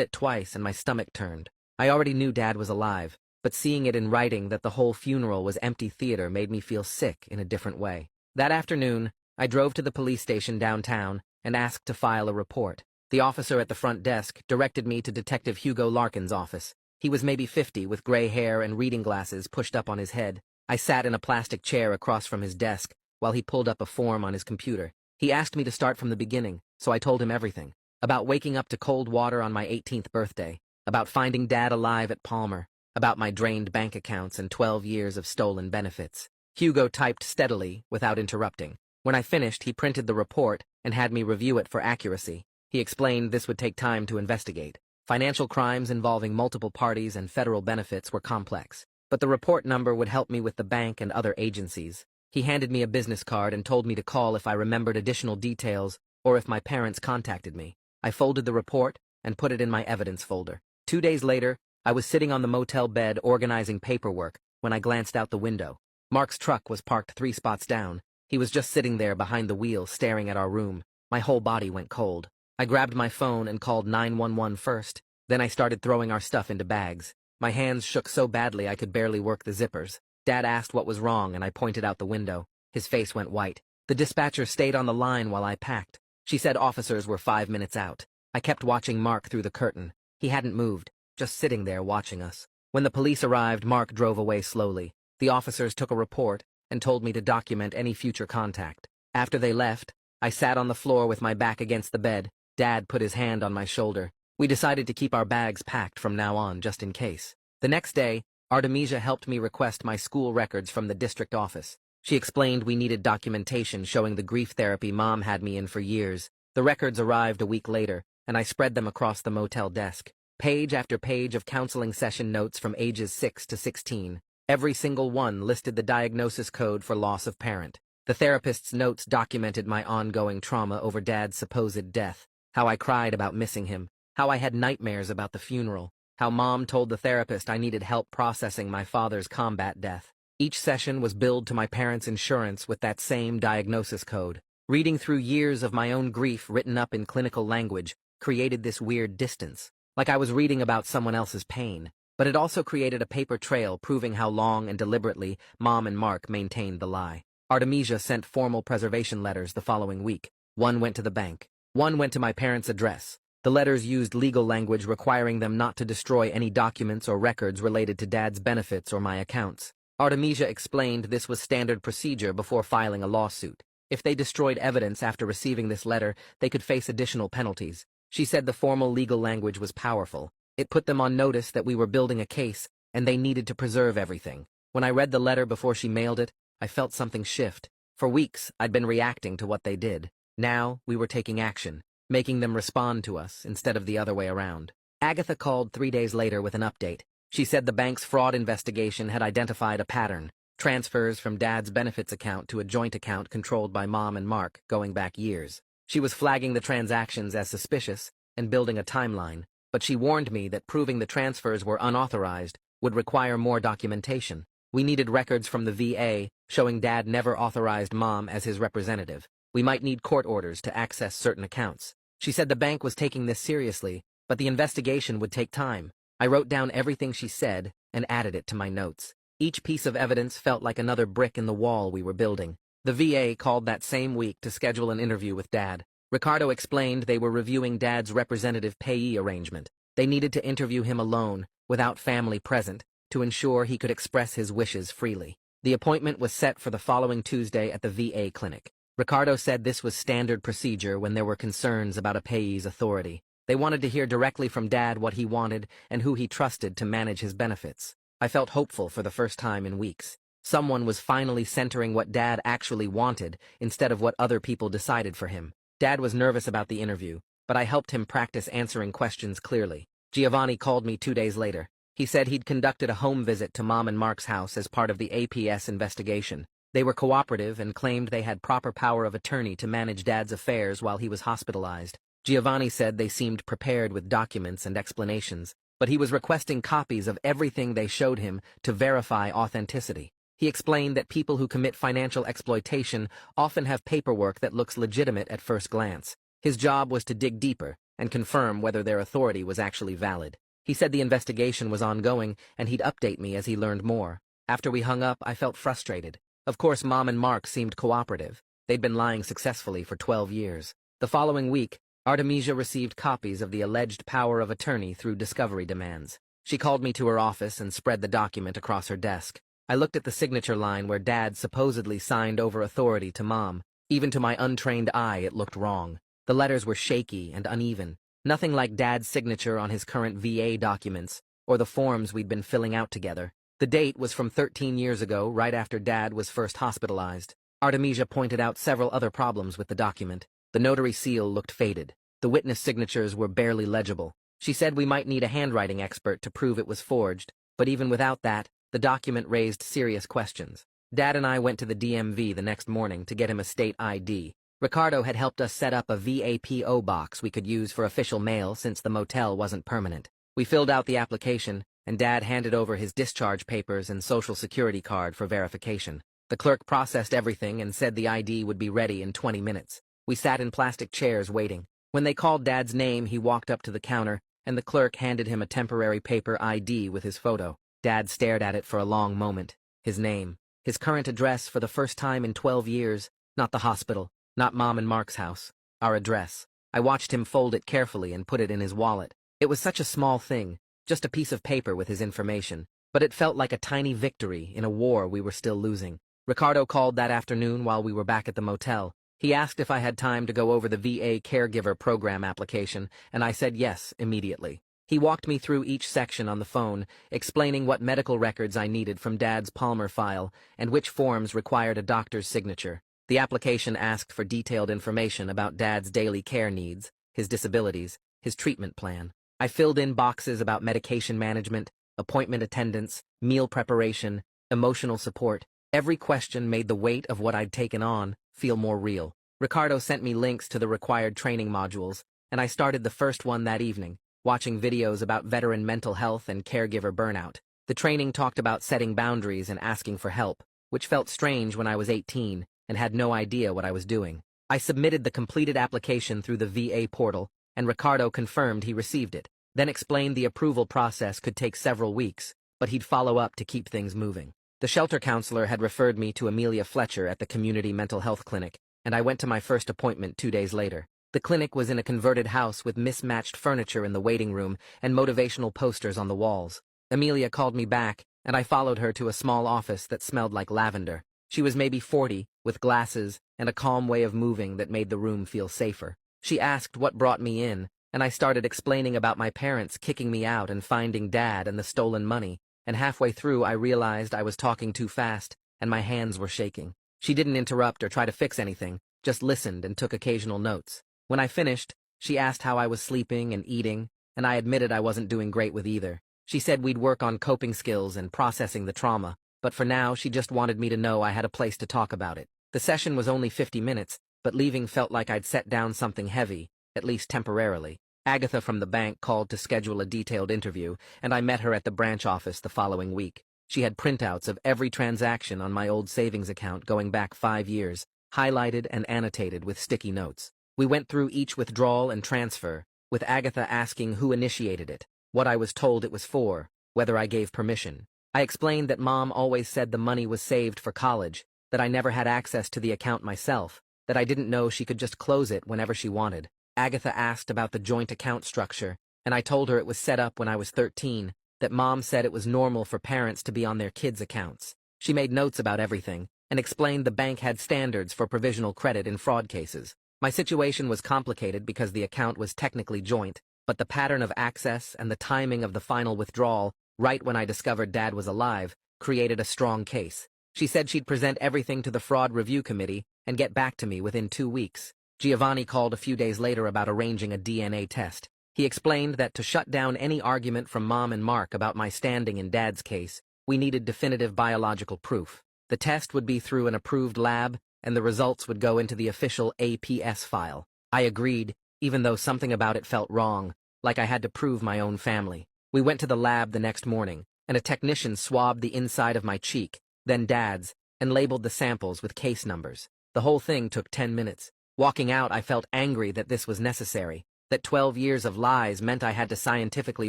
it twice and my stomach turned. I already knew Dad was alive, but seeing it in writing that the whole funeral was empty theater made me feel sick in a different way. That afternoon, I drove to the police station downtown and asked to file a report. The officer at the front desk directed me to Detective Hugo Larkin's office. He was maybe 50 with gray hair and reading glasses pushed up on his head. I sat in a plastic chair across from his desk while he pulled up a form on his computer. He asked me to start from the beginning, so I told him everything. About waking up to cold water on my 18th birthday, about finding Dad alive at Palmer, about my drained bank accounts and 12 years of stolen benefits. Hugo typed steadily, without interrupting. When I finished, he printed the report and had me review it for accuracy. He explained this would take time to investigate. Financial crimes involving multiple parties and federal benefits were complex, but the report number would help me with the bank and other agencies. He handed me a business card and told me to call if I remembered additional details or if my parents contacted me. I folded the report and put it in my evidence folder. 2 days later, I was sitting on the motel bed organizing paperwork when I glanced out the window. Mark's truck was parked 3 spots down. He was just sitting there behind the wheel staring at our room. My whole body went cold. I grabbed my phone and called 911 first. Then I started throwing our stuff into bags. My hands shook so badly I could barely work the zippers. Dad asked what was wrong and I pointed out the window. His face went white. The dispatcher stayed on the line while I packed. She said officers were 5 minutes out. I kept watching Mark through the curtain. He hadn't moved, just sitting there watching us. When the police arrived, Mark drove away slowly. The officers took a report and told me to document any future contact. After they left, I sat on the floor with my back against the bed. Dad put his hand on my shoulder. We decided to keep our bags packed from now on, just in case. The next day, Artemisia helped me request my school records from the district office. She explained we needed documentation showing the grief therapy Mom had me in for years. The records arrived a week later, and I spread them across the motel desk. Page after page of counseling session notes from ages 6 to 16. Every single one listed the diagnosis code for loss of parent. The therapist's notes documented my ongoing trauma over Dad's supposed death, how I cried about missing him, how I had nightmares about the funeral, how Mom told the therapist I needed help processing my father's combat death. Each session was billed to my parents' insurance with that same diagnosis code. Reading through years of my own grief written up in clinical language created this weird distance, like I was reading about someone else's pain. But it also created a paper trail proving how long and deliberately Mom and Mark maintained the lie. Artemisia sent formal preservation letters the following week. One went to the bank. One went to my parents' address. The letters used legal language requiring them not to destroy any documents or records related to Dad's benefits or my accounts. Artemisia explained this was standard procedure before filing a lawsuit. If they destroyed evidence after receiving this letter, they could face additional penalties. She said the formal legal language was powerful. It put them on notice that we were building a case, and they needed to preserve everything. When I read the letter before she mailed it, I felt something shift. For weeks, I'd been reacting to what they did. Now, we were taking action, making them respond to us instead of the other way around. Agatha called 3 days later with an update. She said the bank's fraud investigation had identified a pattern, transfers from Dad's benefits account to a joint account controlled by Mom and Mark going back years. She was flagging the transactions as suspicious and building a timeline, but she warned me that proving the transfers were unauthorized would require more documentation. We needed records from the VA showing Dad never authorized Mom as his representative. We might need court orders to access certain accounts. She said the bank was taking this seriously, but the investigation would take time. I wrote down everything she said and added it to my notes. Each piece of evidence felt like another brick in the wall we were building. The VA called that same week to schedule an interview with Dad. Ricardo explained they were reviewing Dad's representative payee arrangement. They needed to interview him alone, without family present, to ensure he could express his wishes freely. The appointment was set for the following Tuesday at the VA clinic. Ricardo said this was standard procedure when there were concerns about a payee's authority. They wanted to hear directly from Dad what he wanted and who he trusted to manage his benefits. I felt hopeful for the first time in weeks. Someone was finally centering what Dad actually wanted instead of what other people decided for him. Dad was nervous about the interview, but I helped him practice answering questions clearly. Giovanni called me 2 days later. He said he'd conducted a home visit to Mom and Mark's house as part of the APS investigation. They were cooperative and claimed they had proper power of attorney to manage Dad's affairs while he was hospitalized. Giovanni said they seemed prepared with documents and explanations, but he was requesting copies of everything they showed him to verify authenticity. He explained that people who commit financial exploitation often have paperwork that looks legitimate at first glance. His job was to dig deeper and confirm whether their authority was actually valid. He said the investigation was ongoing, and he'd update me as he learned more. After we hung up, I felt frustrated. Of course, Mom and Mark seemed cooperative. They'd been lying successfully for 12 years. The following week, Artemisia received copies of the alleged power of attorney through discovery demands. She called me to her office and spread the document across her desk. I looked at the signature line where Dad supposedly signed over authority to Mom. Even to my untrained eye, it looked wrong. The letters were shaky and uneven, nothing like Dad's signature on his current VA documents or the forms we'd been filling out together. The date was from 13 years ago, right after Dad was first hospitalized. Artemisia pointed out several other problems with the document. The notary seal looked faded. The witness signatures were barely legible. She said we might need a handwriting expert to prove it was forged, but even without that, the document raised serious questions. Dad and I went to the DMV the next morning to get him a state ID. Ricardo had helped us set up a VAPO box we could use for official mail since the motel wasn't permanent. We filled out the application, and Dad handed over his discharge papers and social security card for verification. The clerk processed everything and said the ID would be ready in 20 minutes. We sat in plastic chairs waiting. When they called Dad's name, he walked up to the counter, and the clerk handed him a temporary paper ID with his photo. Dad stared at it for a long moment. His name, his current address for the first time in 12 years, not the hospital, not Mom and Mark's house, our address. I watched him fold it carefully and put it in his wallet. It was such a small thing, just a piece of paper with his information, but it felt like a tiny victory in a war we were still losing. Ricardo called that afternoon while we were back at the motel. He asked if I had time to go over the VA Caregiver Program application, and I said yes immediately. He walked me through each section on the phone, explaining what medical records I needed from Dad's Palmer file and which forms required a doctor's signature. The application asked for detailed information about Dad's daily care needs, his disabilities, his treatment plan. I filled in boxes about medication management, appointment attendance, meal preparation, emotional support. Every question made the weight of what I'd taken on feel more real. Ricardo sent me links to the required training modules, and I started the first one that evening, watching videos about veteran mental health and caregiver burnout. The training talked about setting boundaries and asking for help, which felt strange when I was 18 and had no idea what I was doing. I submitted the completed application through the VA portal, and Ricardo confirmed he received it, then explained the approval process could take several weeks, but he'd follow up to keep things moving. The shelter counselor had referred me to Amelia Fletcher at the community mental health clinic, and I went to my first appointment 2 days later. The clinic was in a converted house with mismatched furniture in the waiting room and motivational posters on the walls. Amelia called me back, and I followed her to a small office that smelled like lavender. She was maybe 40, with glasses and a calm way of moving that made the room feel safer. She asked what brought me in, and I started explaining about my parents kicking me out and finding Dad and the stolen money, and halfway through I realized I was talking too fast, and my hands were shaking. She didn't interrupt or try to fix anything, just listened and took occasional notes. When I finished, she asked how I was sleeping and eating, and I admitted I wasn't doing great with either. She said we'd work on coping skills and processing the trauma, but for now she just wanted me to know I had a place to talk about it. The session was only 50 minutes, but leaving felt like I'd set down something heavy, at least temporarily. Agatha from the bank called to schedule a detailed interview, and I met her at the branch office the following week. She had printouts of every transaction on my old savings account going back 5 years, highlighted and annotated with sticky notes. We went through each withdrawal and transfer, with Agatha asking who initiated it, what I was told it was for, whether I gave permission. I explained that Mom always said the money was saved for college, that I never had access to the account myself, that I didn't know she could just close it whenever she wanted. Agatha asked about the joint account structure, and I told her it was set up when I was 13, that Mom said it was normal for parents to be on their kids' accounts. She made notes about everything, and explained the bank had standards for provisional credit in fraud cases. My situation was complicated because the account was technically joint, but the pattern of access and the timing of the final withdrawal, right when I discovered Dad was alive, created a strong case. She said she'd present everything to the fraud review committee and get back to me within 2 weeks. Giovanni called a few days later about arranging a DNA test. He explained that to shut down any argument from Mom and Mark about my standing in Dad's case, we needed definitive biological proof. The test would be through an approved lab, and the results would go into the official APS file. I agreed, even though something about it felt wrong, like I had to prove my own family. We went to the lab the next morning, and a technician swabbed the inside of my cheek, then Dad's, and labeled the samples with case numbers. The whole thing took 10 minutes. Walking out, I felt angry that this was necessary. that 12 years of lies meant I had to scientifically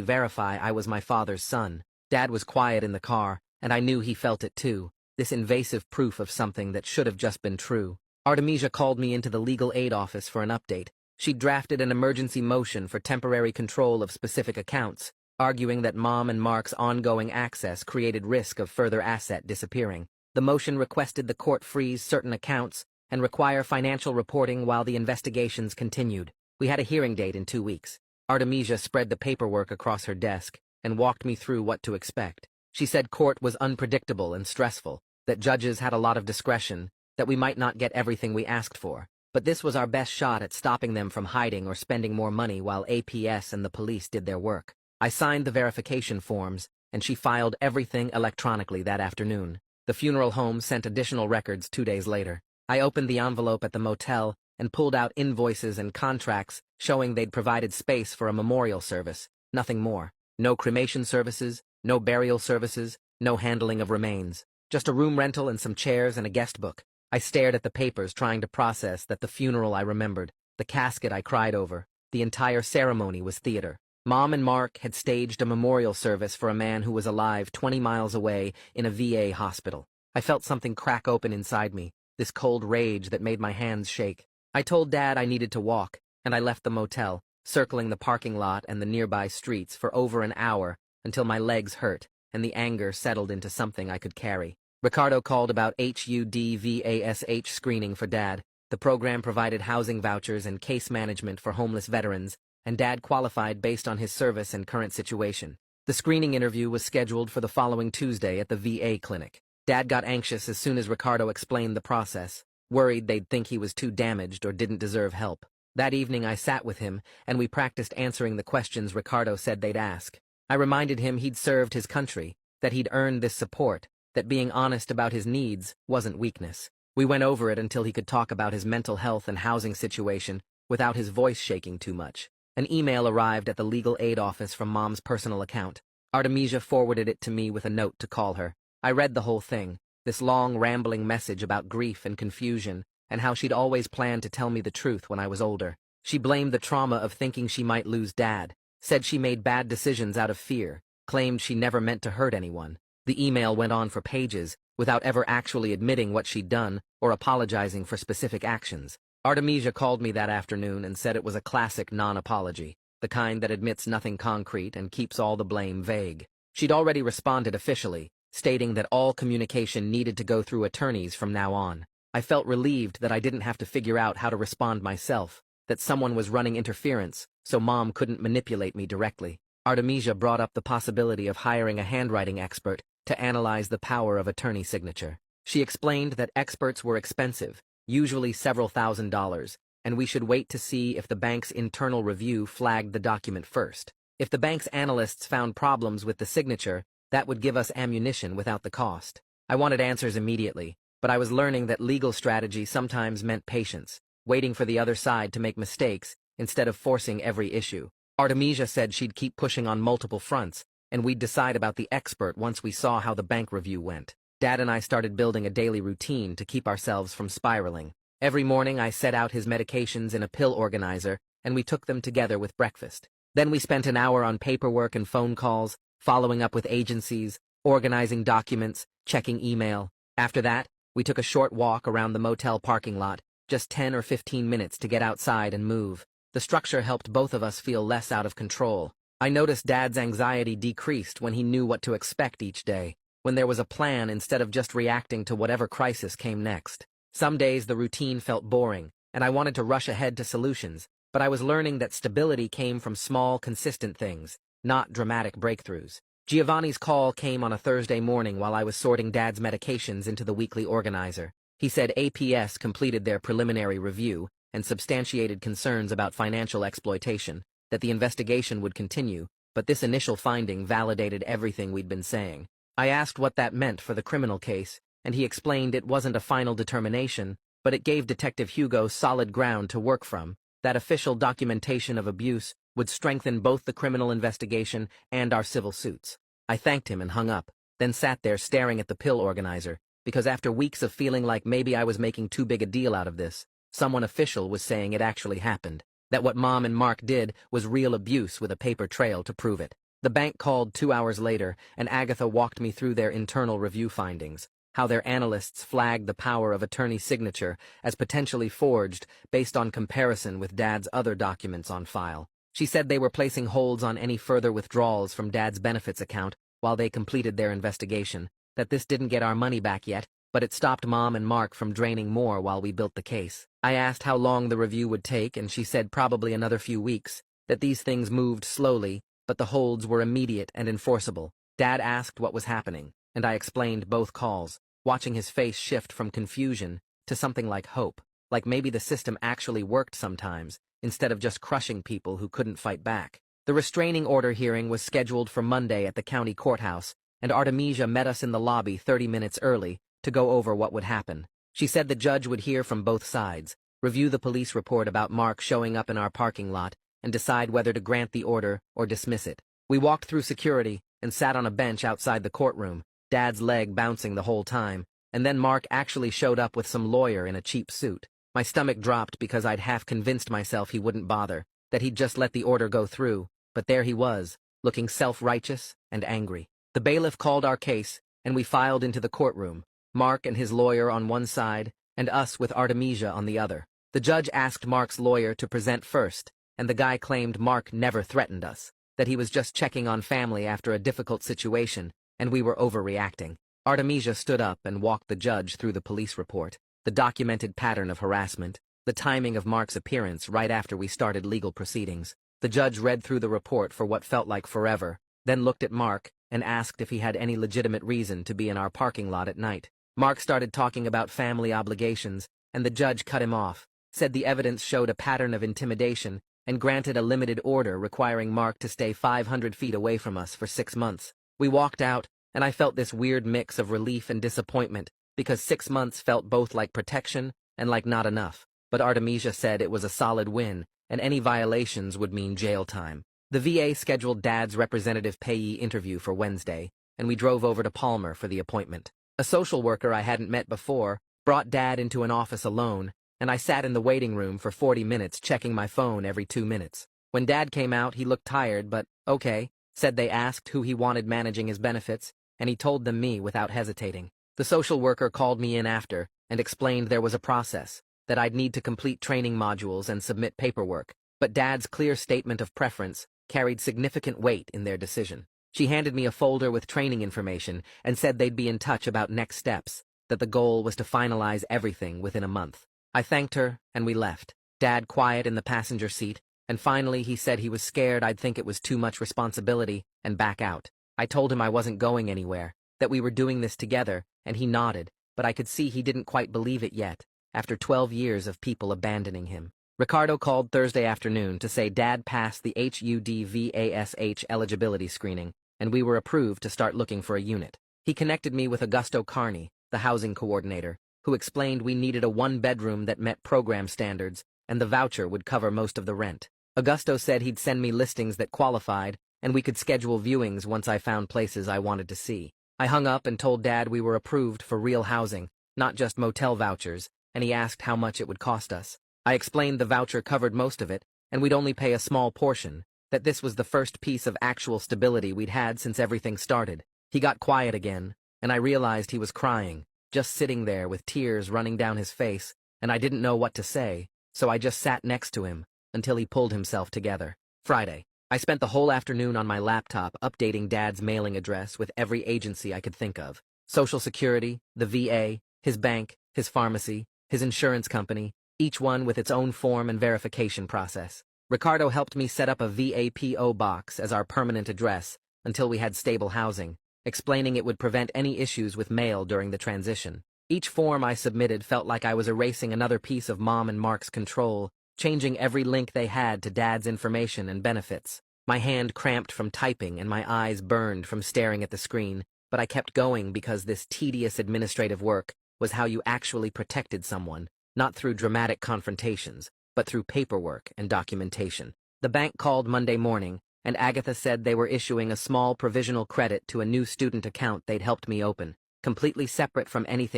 verify I was my father's son. Dad was quiet in the car, and I knew he felt it too, this invasive proof of something that should have just been true. Artemisia called me into the legal aid office for an update. She'd drafted an emergency motion for temporary control of specific accounts, arguing that Mom and Mark's ongoing access created risk of further asset disappearing. The motion requested the court freeze certain accounts and require financial reporting while the investigations continued. We had a hearing date in 2 weeks. Artemisia spread the paperwork across her desk and walked me through what to expect. She said court was unpredictable and stressful, that judges had a lot of discretion, that we might not get everything we asked for, but this was our best shot at stopping them from hiding or spending more money while APS and the police did their work. I signed the verification forms, and she filed everything electronically that afternoon. The funeral home sent additional records 2 days later. I opened the envelope at the motel and pulled out invoices and contracts showing they'd provided space for a memorial service, nothing more. No cremation services, no burial services, no handling of remains. Just a room rental and some chairs and a guest book. I stared at the papers trying to process that the funeral I remembered, the casket I cried over, the entire ceremony was theater. Mom and Mark had staged a memorial service for a man who was alive 20 miles away in a VA hospital. I felt something crack open inside me, this cold rage that made my hands shake. I told Dad I needed to walk, and I left the motel, circling the parking lot and the nearby streets for over an hour until my legs hurt and the anger settled into something I could carry. Ricardo called about HUDVASH screening for Dad. The program provided housing vouchers and case management for homeless veterans, and Dad qualified based on his service and current situation. The screening interview was scheduled for the following Tuesday at the VA clinic. Dad got anxious as soon as Ricardo explained the process, worried they'd think he was too damaged or didn't deserve help. That evening I sat with him, and we practiced answering the questions Ricardo said they'd ask. I reminded him he'd served his country, that he'd earned this support, that being honest about his needs wasn't weakness. We went over it until he could talk about his mental health and housing situation without his voice shaking too much. An email arrived at the legal aid office from Mom's personal account. Artemisia forwarded it to me with a note to call her. I read the whole thing, this long, rambling message about grief and confusion, and how she'd always planned to tell me the truth when I was older. She blamed the trauma of thinking she might lose Dad, said she made bad decisions out of fear, claimed she never meant to hurt anyone. The email went on for pages, without ever actually admitting what she'd done or apologizing for specific actions. Artemisia called me that afternoon and said it was a classic non-apology, the kind that admits nothing concrete and keeps all the blame vague. She'd already responded officially, stating that all communication needed to go through attorneys from now on. I felt relieved that I didn't have to figure out how to respond myself, that someone was running interference, so Mom couldn't manipulate me directly. Artemisia brought up the possibility of hiring a handwriting expert to analyze the power of attorney signature. She explained that experts were expensive, usually several $1,000s, and we should wait to see if the bank's internal review flagged the document first. If the bank's analysts found problems with the signature, that would give us ammunition without the cost. I wanted answers immediately, but I was learning that legal strategy sometimes meant patience, waiting for the other side to make mistakes instead of forcing every issue. Artemisia said she'd keep pushing on multiple fronts, and we'd decide about the expert once we saw how the bank review went. Dad and I started building a daily routine to keep ourselves from spiraling. Every morning I set out his medications in a pill organizer, and we took them together with breakfast. Then we spent an hour on paperwork and phone calls, following up with agencies, organizing documents, checking email. After that, we took a short walk around the motel parking lot, just 10 or 15 minutes to get outside and move. The structure helped both of us feel less out of control. I noticed Dad's anxiety decreased when he knew what to expect each day, when there was a plan instead of just reacting to whatever crisis came next. Some days the routine felt boring, and I wanted to rush ahead to solutions, but I was learning that stability came from small, consistent things, not dramatic breakthroughs. Giovanni's call came on a Thursday morning while I was sorting Dad's medications into the weekly organizer. He said APS completed their preliminary review and substantiated concerns about financial exploitation, that the investigation would continue, but this initial finding validated everything we'd been saying. I asked what that meant for the criminal case, and he explained it wasn't a final determination, but it gave Detective Hugo solid ground to work from, that official documentation of abuse would strengthen both the criminal investigation and our civil suits. I thanked him and hung up, then sat there staring at the pill organizer, because after weeks of feeling like maybe I was making too big a deal out of this, someone official was saying it actually happened. that what Mom and Mark did was real abuse with a paper trail to prove it. The bank called 2 hours later, and Agatha walked me through their internal review findings, how their analysts flagged the power of attorney's signature as potentially forged based on comparison with Dad's other documents on file. She said they were placing holds on any further withdrawals from Dad's benefits account while they completed their investigation, that this didn't get our money back yet, but it stopped Mom and Mark from draining more while we built the case. I asked how long the review would take, and she said probably another few weeks, that these things moved slowly, but the holds were immediate and enforceable. Dad asked what was happening, and I explained both calls, watching his face shift from confusion to something like hope, like maybe the system actually worked sometimes, instead of just crushing people who couldn't fight back. The restraining order hearing was scheduled for Monday at the county courthouse, and Artemisia met us in the lobby 30 minutes early to go over what would happen. She said the judge would hear from both sides, review the police report about Mark showing up in our parking lot, and decide whether to grant the order or dismiss it. We walked through security and sat on a bench outside the courtroom, Dad's leg bouncing the whole time, and then Mark actually showed up with some lawyer in a cheap suit. My stomach dropped because I'd half convinced myself he wouldn't bother, that he'd just let the order go through, but there he was, looking self-righteous and angry. The bailiff called our case, and we filed into the courtroom, Mark and his lawyer on one side, and us with Artemisia on the other. The judge asked Mark's lawyer to present first, and the guy claimed Mark never threatened us, that he was just checking on family after a difficult situation, and we were overreacting. Artemisia stood up and walked the judge through the police report, the documented pattern of harassment, the timing of Mark's appearance right after we started legal proceedings. The judge read through the report for what felt like forever, then looked at Mark and asked if he had any legitimate reason to be in our parking lot at night. Mark started talking about family obligations, and the judge cut him off, said the evidence showed a pattern of intimidation, and granted a limited order requiring Mark to stay 500 feet away from us for 6 months. We walked out, and I felt this weird mix of relief and disappointment, because 6 months felt both like protection and like not enough. But Artemisia said it was a solid win, and any violations would mean jail time. The VA scheduled Dad's representative payee interview for Wednesday, and we drove over to Palmer for the appointment. A social worker I hadn't met before brought Dad into an office alone, and I sat in the waiting room for 40 minutes checking my phone every 2 minutes. When Dad came out, he looked tired, but okay, said they asked who he wanted managing his benefits, and he told them me without hesitating. The social worker called me in after and explained there was a process, that I'd need to complete training modules and submit paperwork, but Dad's clear statement of preference carried significant weight in their decision. She handed me a folder with training information and said they'd be in touch about next steps, that the goal was to finalize everything within a month. I thanked her, and we left, Dad quiet in the passenger seat, and finally he said he was scared I'd think it was too much responsibility and back out. I told him I wasn't going anywhere, that we were doing this together, and he nodded, but I could see he didn't quite believe it yet, after 12 years of people abandoning him. Ricardo called Thursday afternoon to say Dad passed the HUD-VASH eligibility screening, and we were approved to start looking for a unit. He connected me with Augusto Carney, the housing coordinator, who explained we needed a one-bedroom that met program standards, and the voucher would cover most of the rent. Augusto said he'd send me listings that qualified, and we could schedule viewings once I found places I wanted to see. I hung up and told Dad we were approved for real housing, not just motel vouchers, and he asked how much it would cost us. I explained the voucher covered most of it, and we'd only pay a small portion, that this was the first piece of actual stability we'd had since everything started. He got quiet again, and I realized he was crying, just sitting there with tears running down his face, and I didn't know what to say, so I just sat next to him until he pulled himself together. Friday. I spent the whole afternoon on my laptop updating Dad's mailing address with every agency I could think of. Social Security, the VA, his bank, his pharmacy, his insurance company, each one with its own form and verification process. Ricardo helped me set up a VAPO box as our permanent address until we had stable housing, explaining it would prevent any issues with mail during the transition. Each form I submitted felt like I was erasing another piece of Mom and Mark's control, changing every link they had to Dad's information and benefits. My hand cramped from typing and my eyes burned from staring at the screen, but I kept going because this tedious administrative work was how you actually protected someone, not through dramatic confrontations, but through paperwork and documentation. The bank called Monday morning, and Agatha said they were issuing a small provisional credit to a new student account they'd helped me open, completely separate from anything